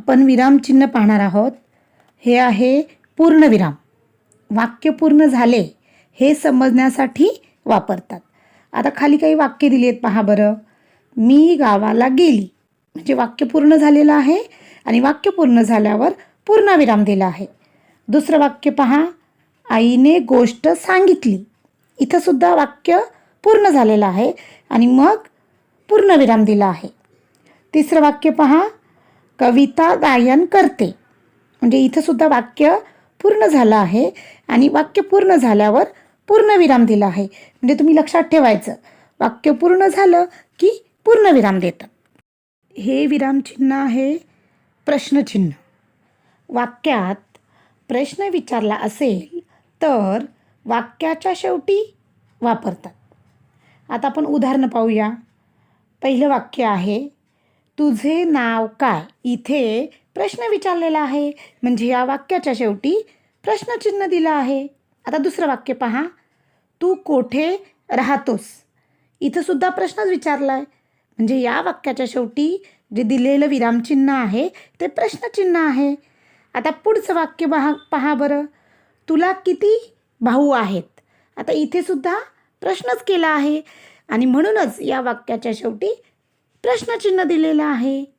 आपण विरामचिन्ह पाहणार आहोत. हे आहे पूर्णविराम. वाक्य पूर्ण झाले हे समजण्यासाठी वापरतात. आता खाली काही वाक्य दिली आहेत पहा बरं. मी गावाला गेली म्हणजे वाक्य पूर्ण झालेलं आहे आणि वाक्य पूर्ण झाल्यावर पूर्णविराम दिला आहे. दुसरं वाक्य पहा. आईने गोष्ट सांगितली. इथं सुद्धा वाक्य पूर्ण झालेलं आहे आणि मग पूर्णविराम दिला आहे. तिसरं वाक्य पहा. कविता गायन करते म्हणजे इथं सुद्धा वाक्य पूर्ण झालं आहे आणि वाक्य पूर्ण झाल्यावर पूर्णविराम दिला आहे. म्हणजे तुम्ही लक्षात ठेवायचं, वाक्य पूर्ण झालं की पूर्णविराम देतात. हे विरामचिन्ह आहे प्रश्नचिन्ह. वाक्यात प्रश्न विचारला असेल तर वाक्याच्या शेवटी वापरतात. आता आपण उदाहरणं पाहूया. पहिलं वाक्य आहे तुझे नाव काय. इथे प्रश्न विचारलेला आहे म्हणजे या वाक्याच्या शेवटी प्रश्नचिन्ह दिलं आहे. आता दुसरं वाक्य पहा. तू कोठे राहतोस. इथं सुद्धा प्रश्नच विचारला आहे म्हणजे या वाक्याच्या शेवटी जे दिलेलं विरामचिन्ह आहे ते प्रश्नचिन्ह आहे. आता पुढचं वाक्य पहा बरं. तुला किती भाऊ आहेत. आता इथे सुद्धा प्रश्नच केला आहे आणि म्हणूनच या वाक्याच्या शेवटी प्रश्नचिन्ह दिलेलं आहे.